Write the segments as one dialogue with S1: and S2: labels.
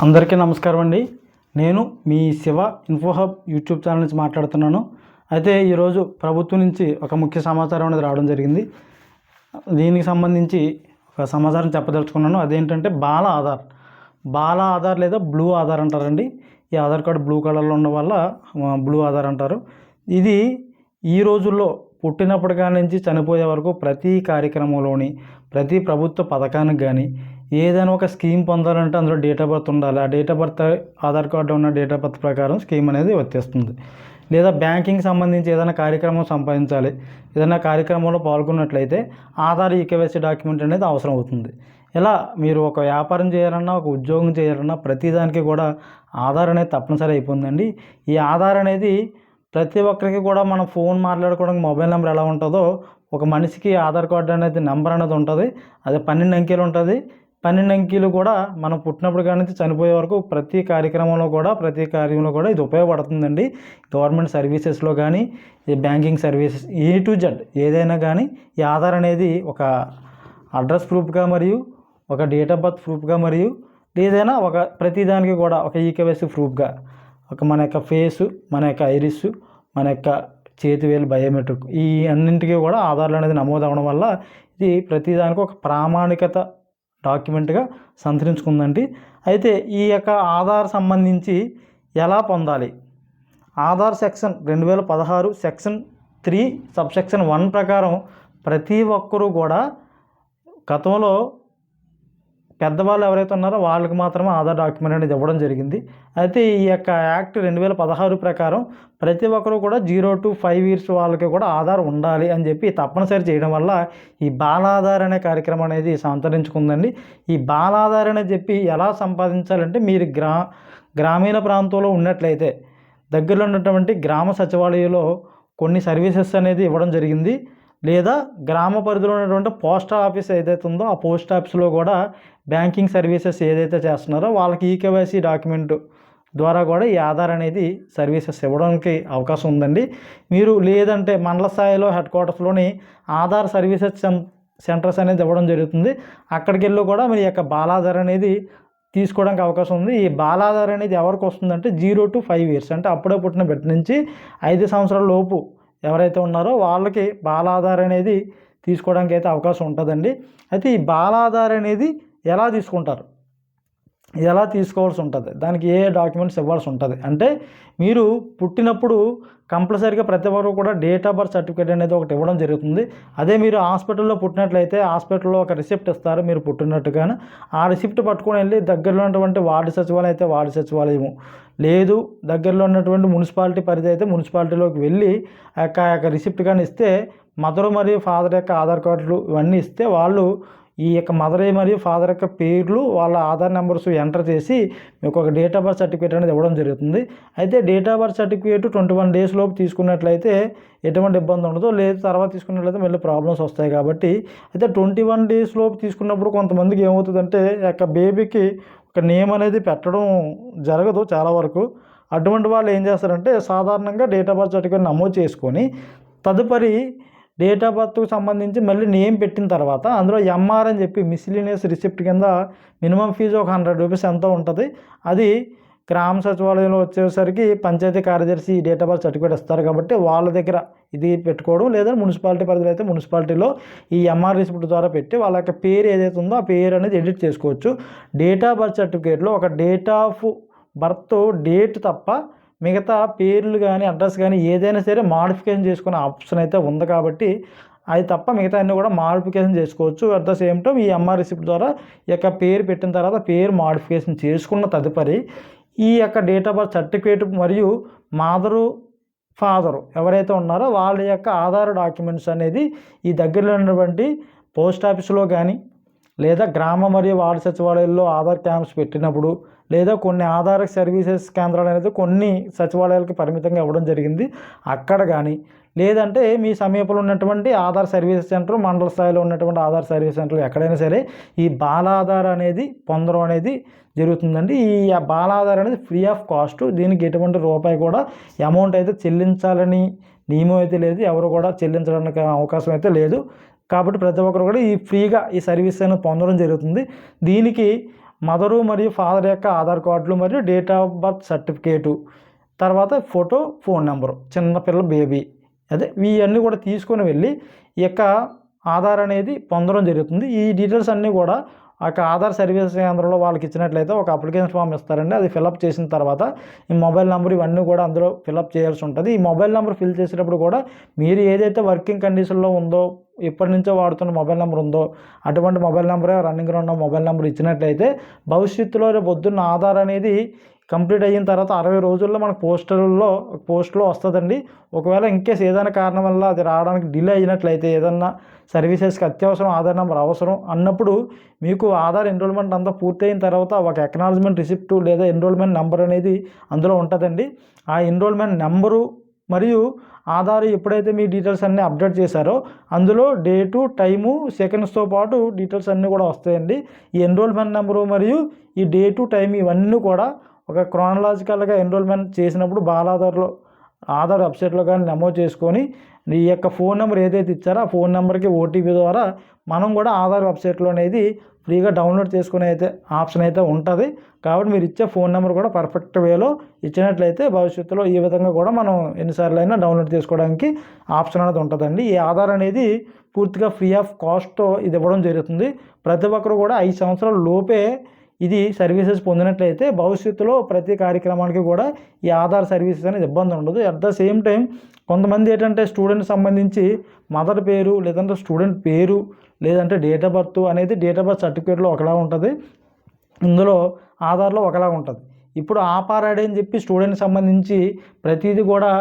S1: అందరికీ నమస్కారం అండి. నేను మీ Shiva info hub YouTube channel నుంచి మాట్లాడుతున్నాను. అయితే ఈరోజు ప్రభుత్వం నుంచి ఒక ముఖ్య సమాచారం అనేది రావడం జరిగింది. దీనికి సంబంధించి ఒక సమాచారం చెప్పదలుచుకున్నాను. అదేంటంటే బాల ఆధార్ లేదా బ్లూ ఆధార్ అంటారండి. ఈ ఆధార్ కార్డు బ్లూ కలర్లో ఉండడం వల్ల బ్లూ ఆధార్ అంటారు. ఇది ఈ రోజుల్లో పుట్టినప్పటి కాడి నుంచి చనిపోయే వరకు ప్రతి కార్యక్రమంలోని ప్రతి ప్రభుత్వ పథకానికి కానీ ఏదైనా ఒక స్కీమ్ పొందాలంటే అందులో డేట్ ఆఫ్ బర్త్ ఉండాలి. ఆ డేట్ ఆఫ్ బర్త్ ఆధార్ కార్డులో ఉన్న డేట్ ఆఫ్ బర్త్ ప్రకారం స్కీమ్ అనేది వర్తిస్తుంది. లేదా బ్యాంకింగ్ సంబంధించి ఏదైనా కార్యక్రమం సంపాదించాలి, ఏదైనా కార్యక్రమంలో పాల్గొన్నట్లయితే ఆధార్ ఈకేవైసీ డాక్యుమెంట్ అనేది అవసరం అవుతుంది. ఇలా మీరు ఒక వ్యాపారం చేయాలన్నా, ఒక ఉద్యోగం చేయాలన్నా ప్రతిదానికి కూడా ఆధార్ అనేది తప్పనిసరి అయిపోయిందండి. ఈ ఆధార్ అనేది ప్రతి ఒక్కరికి కూడా మనం ఫోన్ మాట్లాడుకోవడానికి మొబైల్ నెంబర్ ఎలా ఉంటుందో ఒక మనిషికి ఆధార్ కార్డు అనేది నెంబర్ అనేది ఉంటుంది. అది 12 అంకెలు ఉంటుంది. 12 అంకెలు కూడా మనం పుట్టినప్పుడు కాడి నుంచి చనిపోయే వరకు ప్రతి కార్యక్రమంలో కూడా ప్రతి కార్యంలో కూడా ఇది ఉపయోగపడుతుందండి. గవర్నమెంట్ సర్వీసెస్లో కానీ ఈ banking services A to Z ఏదైనా కానీ ఈ ఆధార్ అనేది ఒక అడ్రస్ ప్రూఫ్గా మరియు ఒక డేట్ ఆఫ్ బర్త్ ప్రూఫ్గా మరియు ఏదైనా ఒక ప్రతిదానికి కూడా ఒక ఈకేవైసీ ప్రూఫ్గా ఒక మన యొక్క ఫేసు, మన యొక్క ఐరిస్, మన యొక్క చేతి వేలు బయోమెట్రిక్ ఈ అన్నింటికీ కూడా ఆధార్లు అనేది నమోదు అవ్వడం వల్ల ఇది ప్రతిదానికి ఒక ప్రామాణికత డాక్యుమెంట్గా సంతరించుకుందండి. అయితే ఈ యొక్క ఆధార్ సంబంధించి ఎలా పొందాలి? ఆధార్ సెక్షన్ 2016 సెక్షన్ 3 సబ్సెక్షన్ 1 ప్రకారం ప్రతి ఒక్కరూ కూడా గతంలో పెద్దవాళ్ళు ఎవరైతే ఉన్నారో వాళ్ళకి మాత్రమే ఆధార్ డాక్యుమెంట్ అనేది ఇవ్వడం జరిగింది. అయితే ఈ యొక్క యాక్ట్ 2016 ప్రకారం ప్రతి ఒక్కరు కూడా 0 to 5 years వాళ్ళకి కూడా ఆధార్ ఉండాలి అని చెప్పి తప్పనిసరి చేయడం వల్ల ఈ బాలాధార్ అనే కార్యక్రమం అనేది సంతరించుకుందండి. ఈ బాలాధార్ అనేది చెప్పి ఎలా సంపాదించాలంటే మీరు గ్రామీణ ప్రాంతంలో ఉన్నట్లయితే దగ్గరలో ఉన్నటువంటి గ్రామ సచివాలయంలో కొన్ని సర్వీసెస్ అనేది ఇవ్వడం జరిగింది. లేదా గ్రామ పరిధిలో ఉన్నటువంటి పోస్ట్ ఆఫీస్ ఏదైతే ఉందో ఆ పోస్ట్ ఆఫీస్లో కూడా బ్యాంకింగ్ సర్వీసెస్ ఏదైతే చేస్తున్నారో వాళ్ళకి ఈకేవైసీ డాక్యుమెంట్ ద్వారా కూడా ఈ ఆధార్ అనేది సర్వీసెస్ ఇవ్వడానికి అవకాశం ఉందండి. మీరు లేదంటే మండల స్థాయిలో హెడ్ క్వార్టర్స్లోని ఆధార్ సర్వీసెస్ సెంటర్స్ అనేది ఇవ్వడం జరుగుతుంది. అక్కడికి వెళ్ళి కూడా మీ యొక్క బాలాధార్ అనేది తీసుకోవడానికి అవకాశం ఉంది. ఈ బాలాధార్ అనేది ఎవరికి వస్తుందంటే 0 to 5 years అంటే అప్పుడే పుట్టిన బిడ్డ నుంచి 5 సంవత్సరాల లోపు ఎవరైతే ఉన్నారో వాళ్ళకి బాలాధార్ అనేది తీసుకోవడానికి అయితే అవకాశం ఉంటుందండి. అయితే ఈ బాలాధార్ అనేది ఎలా తీసుకుంటారు, ఎలా తీసుకోవాల్సి ఉంటుంది, దానికి ఏ డాక్యుమెంట్స్ ఇవ్వాల్సి ఉంటుంది అంటే మీరు పుట్టినప్పుడు కంపల్సరీగా ప్రతి ఒక్కరు కూడా డేట్ ఆఫ్ బర్త్ సర్టిఫికేట్ అనేది ఒకటి ఇవ్వడం జరుగుతుంది. అదే మీరు హాస్పిటల్లో పుట్టినట్లయితే హాస్పిటల్లో ఒక రిసిప్ట్ ఇస్తారు మీరు పుట్టినట్టుగానే. ఆ రిసిప్ట్ పట్టుకొని వెళ్ళి దగ్గరలో ఉన్నటువంటి వార్డు సచివాలయం అయితే వార్డు సచివాలయము, లేదు దగ్గరలో ఉన్నటువంటి మున్సిపాలిటీ పరిధి అయితే మున్సిపాలిటీలోకి వెళ్ళి ఆ యొక్క రిసిప్ట్ కానీ ఇస్తే మదర్ మరియు ఫాదర్ యొక్క ఆధార్ కార్డులు ఇవన్నీ ఇస్తే వాళ్ళు ఈ యొక్క మదర్ మరియు ఫాదర్ యొక్క పేర్లు వాళ్ళ ఆధార్ నెంబర్స్ ఎంటర్ చేసి మీకు ఒక డేట్ ఆఫ్ బర్త్ సర్టిఫికేట్ అనేది ఇవ్వడం జరుగుతుంది. అయితే date of birth certificate 21 days లోపు తీసుకున్నట్లయితే ఎటువంటి ఇబ్బంది ఉండదు. లేదు తర్వాత తీసుకున్నట్లయితే మళ్ళీ ప్రాబ్లమ్స్ వస్తాయి. కాబట్టి అయితే 21 days లోపు తీసుకున్నప్పుడు కొంతమందికి ఏమవుతుందంటే యొక్క బేబీకి ఒక నేమ్ అనేది పెట్టడం జరగదు చాలా వరకు. అటువంటి వాళ్ళు ఏం చేస్తారంటే సాధారణంగా డేట్ ఆఫ్ బర్త్ సర్టిఫికేట్ నమోదు చేసుకొని తదుపరి డేట్ ఆఫ్ బర్త్కు సంబంధించి మళ్ళీ నేమ్ పెట్టిన తర్వాత అందులో ఎంఆర్ అని చెప్పి మిస్లీనియస్ రిసిప్ట్ కింద మినిమం ఫీజు ఒక 100 rupees ఎంతో ఉంటుంది. అది గ్రామ సచివాలయంలో వచ్చేసరికి పంచాయతీ కార్యదర్శి డేట్ ఆఫ్ బర్త్ సర్టిఫికేట్ ఇస్తారు. కాబట్టి వాళ్ళ దగ్గర ఇది పెట్టుకోవడం, లేదా మున్సిపాలిటీ పరిధిలో అయితే మున్సిపాలిటీలో ఈ ఎంఆర్ రిసిప్ట్ ద్వారా పెట్టి వాళ్ళ యొక్క పేరు ఏదైతే ఉందో ఆ పేరు అనేది ఎడిట్ చేసుకోవచ్చు. డేట్ ఆఫ్ బర్త్ సర్టిఫికేట్లో ఒక డేట్ ఆఫ్ బర్త్ డేట్ తప్ప మిగతా పేర్లు కానీ అడ్రస్ కానీ ఏదైనా సరే మాడిఫికేషన్ చేసుకునే ఆప్షన్ అయితే ఉంది. కాబట్టి అది తప్ప మిగతా అన్నీ కూడా మాడిఫికేషన్ చేసుకోవచ్చు. అట్ ద సేమ్ టైం ఈ ఎంఆర్ రిసిప్ట్ ద్వారా ఈ యొక్క పేరు పెట్టిన తర్వాత పేరు మాడిఫికేషన్ చేసుకున్న తదుపరి ఈ యొక్క డేట్ ఆఫ్ బర్త్ సర్టిఫికేట్ మరియు మదరు ఫాదరు ఎవరైతే ఉన్నారో వాళ్ళ యొక్క ఆధార్ డాక్యుమెంట్స్ అనేది ఈ దగ్గరలో ఉన్నటువంటి పోస్ట్ ఆఫీసులో కానీ లేదా గ్రామ మరియు వార్డు సచివాలయాల్లో ఆధార్ క్యాంప్స్ పెట్టినప్పుడు, లేదా కొన్ని ఆధార్ సర్వీసెస్ కేంద్రాలు అనేది కొన్ని సచివాలయాలకు పరిమితంగా ఇవ్వడం జరిగింది అక్కడ కానీ, లేదంటే మీ సమీపంలో ఉన్నటువంటి ఆధార్ సర్వీస్ సెంటర్, మండల స్థాయిలో ఉన్నటువంటి ఆధార్ సర్వీస్ సెంటర్లు ఎక్కడైనా సరే ఈ బాలాధార్ అనేది పొందడం అనేది జరుగుతుందండి. ఈ బాలాధార్ అనేది ఫ్రీ ఆఫ్ కాస్ట్. దీనికి ఎటువంటి రూపాయి కూడా అమౌంట్ అయితే చెల్లించాలని నియమం అయితే లేదు. ఎవరు కూడా చెల్లించడానికి అవకాశం అయితే లేదు. కాబట్టి ప్రతి ఒక్కరు కూడా ఈ ఫ్రీగా ఈ సర్వీస్ అనేది పొందడం జరుగుతుంది. దీనికి మదరు మరియు ఫాదర్ యొక్క ఆధార్ కార్డులు మరియు డేట్ ఆఫ్ బర్త్ సర్టిఫికేటు, తర్వాత ఫోటో, ఫోన్ నెంబరు, చిన్నపిల్ల బేబీ, అదే ఇవన్నీ కూడా తీసుకొని వెళ్ళి ఈ యొక్క ఆధార్ అనేది పొందడం జరుగుతుంది. ఈ డీటెయిల్స్ అన్నీ కూడా ఆ ఆధార్ సర్వీస్ కేంద్రంలో వాళ్ళకి ఇచ్చినట్లయితే ఒక అప్లికేషన్ ఫామ్ ఇస్తారండి. అది ఫిలప్ చేసిన తర్వాత ఈ మొబైల్ నెంబర్ ఇవన్నీ కూడా అందులో ఫిలప్ చేయాల్సి ఉంటుంది. ఈ మొబైల్ నెంబర్ ఫిల్ చేసేటప్పుడు కూడా మీరు ఏదైతే వర్కింగ్ కండిషన్లో ఉందో, ఎప్పటి నుంచో వాడుతున్న మొబైల్ నెంబర్ ఉందో అటువంటి మొబైల్ నెంబరే రన్నింగ్లో ఉన్న మొబైల్ నెంబర్ ఇచ్చినట్లయితే భవిష్యత్తులో రేపు పొద్దున్న ఆధార్ అనేది కంప్లీట్ అయిన తర్వాత 60 రోజుల్లో మనకు పోస్ట్లో వస్తుందండి. ఒకవేళ ఇన్కేస్ ఏదైనా కారణం వల్ల అది రావడానికి డిలే అయినట్లయితే, ఏదన్నా సర్వీసెస్కి అత్యవసరం ఆధార్ నెంబర్ అవసరం అన్నప్పుడు మీకు ఆధార్ ఎన్రోల్మెంట్ అంతా పూర్తయిన తర్వాత ఒక అక్నాలజ్మెంట్ రిసిప్ట్ లేదా ఎన్రోల్మెంట్ నెంబర్ అనేది అందులో ఉంటుందండి. ఆ ఎన్రోల్మెంట్ నెంబరు మరియు ఆధార్ ఎప్పుడైతే మీ డీటెయిల్స్ అన్నీ అప్డేట్ చేశారో అందులో డేటు, టైము, సెకండ్స్తో పాటు డీటెయిల్స్ అన్నీ కూడా వస్తాయండి. ఈ ఎన్రోల్మెంట్ నెంబరు మరియు ఈ డేటు, టైం ఇవన్నీ కూడా ఒక క్రోనలాజికల్గా ఎన్రోల్మెంట్ చేసినప్పుడు బాలాధార్లో ఆధార్ వెబ్సైట్లో కానీ నమోదు చేసుకొని ఈ యొక్క ఫోన్ నెంబర్ ఏదైతే ఇచ్చారో ఆ ఫోన్ నెంబర్కి ఓటీపీ ద్వారా మనం కూడా ఆధార్ వెబ్సైట్లో అనేది ఫ్రీగా డౌన్లోడ్ చేసుకునే అయితే ఆప్షన్ అయితే ఉంటుంది. కాబట్టి మీరు ఇచ్చే ఫోన్ నెంబర్ కూడా పర్ఫెక్ట్ వేలో ఇచ్చినట్లయితే భవిష్యత్తులో ఈ విధంగా కూడా మనం ఎన్నిసార్లు అయినా డౌన్లోడ్ చేసుకోవడానికి ఆప్షన్ అనేది ఉంటుందండి. ఈ ఆధార్ అనేది పూర్తిగా ఫ్రీ ఆఫ్ కాస్ట్తో ఇది ఇవ్వడం జరుగుతుంది. ప్రతి ఒక్కరు కూడా 5 సంవత్సరాల లోపే ఇది సర్వీసెస్ పొందినట్లయితే భవిష్యత్తులో ప్రతి కార్యక్రమానికి కూడా ఈ ఆధార్ సర్వీసెస్ అనేది ఇబ్బంది ఉండదు. అట్ ద సేమ్ టైం కొంతమంది ఏంటంటే స్టూడెంట్ సంబంధించి మదర్ పేరు, లేదంటే స్టూడెంట్ పేరు, లేదంటే డేట్ ఆఫ్ బర్త్ అనేది డేట్ ఆఫ్ బర్త్ సర్టిఫికేట్లో ఒకలా ఉంటుంది, ఇందులో ఆధార్లో ఒకలా ఉంటుంది. ఇప్పుడు ఆపార్ ఐడి అని చెప్పి స్టూడెంట్ సంబంధించి ప్రతిదీ కూడా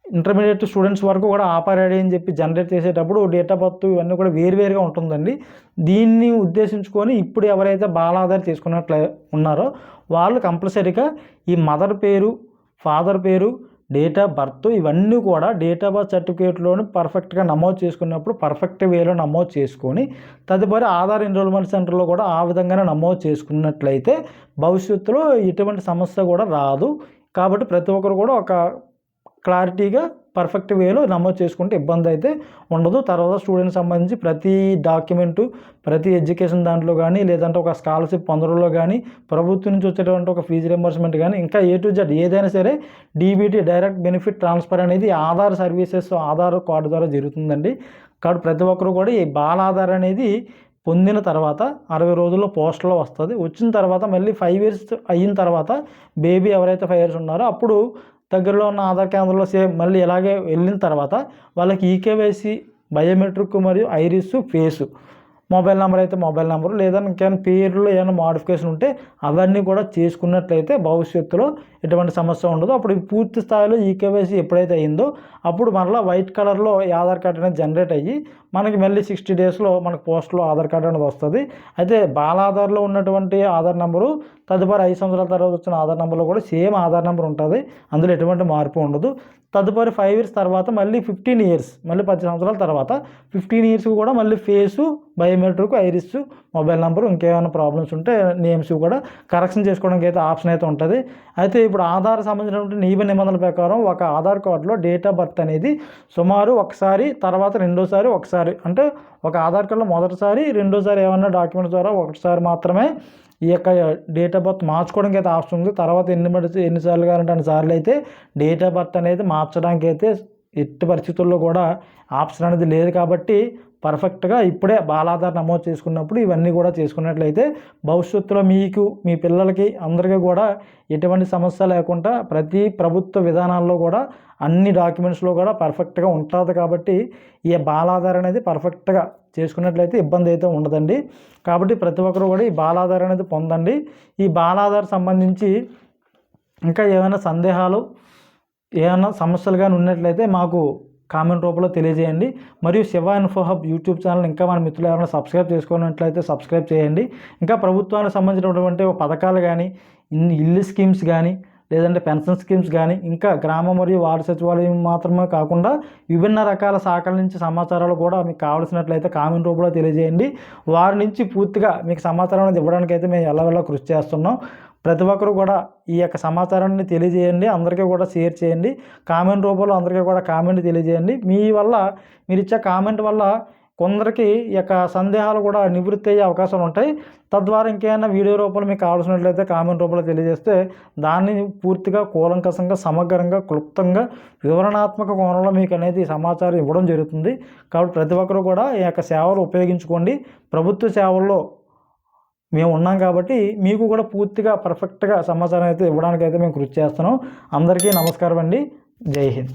S1: ఇంటర్మీడియట్ స్టూడెంట్స్ వరకు కూడా ఆపార్ ఐడి అని చెప్పి జనరేట్ చేసేటప్పుడు డేట్ ఆఫ్ బర్త్ ఇవన్నీ కూడా వేరువేరుగా ఉంటుందండి. దీన్ని ఉద్దేశించుకొని ఇప్పుడు ఎవరైతే బాలాధార్ చేసుకున్నట్లు ఉన్నారో వాళ్ళు కంపల్సరీగా ఈ మదర్ పేరు, ఫాదర్ పేరు, డేట్ ఆఫ్ బర్త్ ఇవన్నీ కూడా డేట్ ఆఫ్ బర్త్ సర్టిఫికేట్లోని పర్ఫెక్ట్గా నమోదు చేసుకున్నప్పుడు పర్ఫెక్ట్ వేలో నమోదు చేసుకొని తదుపరి ఆధార్ ఎన్రోల్మెంట్ సెంటర్లో కూడా ఆ విధంగానే నమోదు చేసుకున్నట్లయితే భవిష్యత్తులో ఎటువంటి సమస్య కూడా రాదు. కాబట్టి ప్రతి ఒక్కరు కూడా ఒక క్లారిటీగా పర్ఫెక్ట్ వేలో నమోదు చేసుకుంటే ఇబ్బంది అయితే ఉండదు. తర్వాత స్టూడెంట్ సంబంధించి ప్రతి డాక్యుమెంటు, ప్రతి ఎడ్యుకేషన్ దాంట్లో కానీ, లేదంటే ఒక స్కాలర్షిప్ పొందడంలో కానీ, ప్రభుత్వం నుంచి వచ్చేటువంటి ఒక ఫీజు రింబర్స్మెంట్ కానీ, ఇంకా A to Z ఏదైనా సరే DBT డైరెక్ట్ బెనిఫిట్ ట్రాన్స్ఫర్ అనేది ఆధార్ సర్వీసెస్ ఆధార్ కార్డు ద్వారా జరుగుతుందండి. కాబట్టి ప్రతి ఒక్కరు కూడా ఈ బాలాధార్ అనేది పొందిన తర్వాత 60 రోజుల్లో పోస్ట్లో వస్తుంది. వచ్చిన తర్వాత మళ్ళీ 5 years అయిన తర్వాత బేబీ ఎవరైతే 5 years ఉన్నారో అప్పుడు దగ్గరలో ఉన్న ఆధార్ కేంద్రంలో సేమ్ మళ్ళీ ఇలాగే వెళ్ళిన తర్వాత వాళ్ళకి ఈకేవైసీ, బయోమెట్రిక్ మరియు ఐరిస్, ఫేసు, మొబైల్ నెంబర్ అయితే మొబైల్ నెంబరు, లేదా ఇంకేమైనా పేర్లో ఏమైనా మోడిఫికేషన్ ఉంటే అవన్నీ కూడా చేసుకున్నట్లయితే భవిష్యత్తులో ఎటువంటి సమస్య ఉండదు. అప్పుడు పూర్తి స్థాయిలో ఈకేవైసీ ఎప్పుడైతే అయిందో అప్పుడు మరలా వైట్ కలర్లో ఈ ఆధార్ కార్డు అనేది జనరేట్ అయ్యి మనకి మళ్ళీ 60 daysలో మనకు పోస్ట్లో ఆధార్ కార్డు అనేది వస్తుంది. అయితే బాలాధార్లో ఉన్నటువంటి ఆధార్ నెంబరు తదుపరి 5 సంవత్సరాల తర్వాత వచ్చిన ఆధార్ నెంబర్లో కూడా సేమ్ ఆధార్ నెంబర్ ఉంటుంది, అందులో ఎటువంటి మార్పు ఉండదు. తదుపరి 5 years తర్వాత మళ్ళీ 15 years, మళ్ళీ 10 సంవత్సరాల తర్వాత 15 years కూడా మళ్ళీ face, biometric, iris, mobile number, ఇంకేమైనా ప్రాబ్లమ్స్ ఉంటే నేమ్స్ కూడా కరెక్షన్ చేసుకోవడానికి అయితే ఆప్షన్ అయితే ఉంటుంది. అయితే ఇప్పుడు ఆధార్ సంబంధించినటువంటి నిబంధనల ప్రకారం ఒక ఆధార్ కార్డులో డేట్ ఆఫ్ బర్త్ అనేది సుమారు ఒకసారి, తర్వాత రెండోసారి ఒకసారి, అంటే ఒక ఆధార్ కార్డులో మొదటిసారి, రెండోసారి ఏమన్నా డాక్యుమెంట్స్ ద్వారా ఒకటిసారి మాత్రమే ఈ యొక్క డేట్ ఆఫ్ బర్త్ మార్చుకోవడానికి అయితే ఆప్షన్ ఉంది. తర్వాత ఎన్నిసార్లు కావాలంటే అన్నిసార్లు అయితే డేట్ ఆఫ్ బర్త్ అనేది మార్చడానికి అయితే ఎట్టి పరిస్థితుల్లో కూడా ఆప్షన్ అనేది లేదు. కాబట్టి పర్ఫెక్ట్గా ఇప్పుడే బాలాధార్ నమోదు చేసుకున్నప్పుడు ఇవన్నీ కూడా చేసుకున్నట్లయితే భవిష్యత్తులో మీకు, మీ పిల్లలకి, అందరికీ కూడా ఎటువంటి సమస్య లేకుండా ప్రతి ప్రభుత్వ విధానాల్లో కూడా అన్ని డాక్యుమెంట్స్లో కూడా పర్ఫెక్ట్గా ఉంటుంది. కాబట్టి ఈ బాలాధార్ అనేది పర్ఫెక్ట్గా చేసుకున్నట్లయితే ఇబ్బంది అయితే ఉండదండి. కాబట్టి ప్రతి ఒక్కరు కూడా ఈ బాలాధార్ అనేది పొందండి. ఈ బాలాధార్ సంబంధించి ఇంకా ఏమైనా సందేహాలు, ఏమైనా సమస్యలు కానీ ఉన్నట్లయితే మాకు కామెంట్ రూపంలో తెలియజేయండి. మరియు Shiva info hub YouTube channel ఇంకా మన మిత్రులు ఎవరైనా సబ్స్క్రైబ్ చేసుకున్నట్లయితే సబ్స్క్రైబ్ చేయండి. ఇంకా ప్రభుత్వానికి సంబంధించినటువంటి పథకాలు కానీ, ఇల్లు స్కీమ్స్ కానీ, లేదంటే పెన్షన్ స్కీమ్స్ కానీ, ఇంకా గ్రామ మరియు వార్డు సచివాలయం మాత్రమే కాకుండా విభిన్న రకాల శాఖల నుంచి సమాచారాలు కూడా మీకు కావాల్సినట్లయితే కామెంట్ రూపంలో తెలియజేయండి. వారి నుంచి పూర్తిగా మీకు సమాచారం అనేది ఇవ్వడానికి అయితే మేము ఎల్లవెల్లా కృషి చేస్తున్నాం. ప్రతి ఒక్కరు కూడా ఈ యొక్క సమాచారాన్ని తెలియజేయండి, అందరికీ కూడా షేర్ చేయండి. కామెంట్ రూపంలో అందరికీ కూడా కామెంట్ తెలియజేయండి. మీ వల్ల, మీరు ఇచ్చే కామెంట్ వల్ల కొందరికి ఈ యొక్క సందేహాలు కూడా నివృత్తి అయ్యే అవకాశాలు ఉంటాయి. తద్వారా ఇంకేమైనా వీడియో రూపంలో మీకు కావాల్సినట్లయితే కామెంట్ రూపంలో తెలియజేస్తే దాన్ని పూర్తిగా కూలంకషంగా సమగ్రంగా క్లుప్తంగా వివరణాత్మక కోణంలో మీకు అనేది సమాచారం ఇవ్వడం జరుగుతుంది. కాబట్టి ప్రతి ఒక్కరు కూడా ఈ యొక్క సేవలు ఉపయోగించుకోండి. ప్రభుత్వ సేవల్లో మేము ఉన్నాం కాబట్టి మీకు కూడా పూర్తిగా పర్ఫెక్ట్గా సమాచారం అయితే ఇవ్వడానికైతే మేము కృషి చేస్తున్నాం. అందరికీ నమస్కారం అండి. జై హింద్.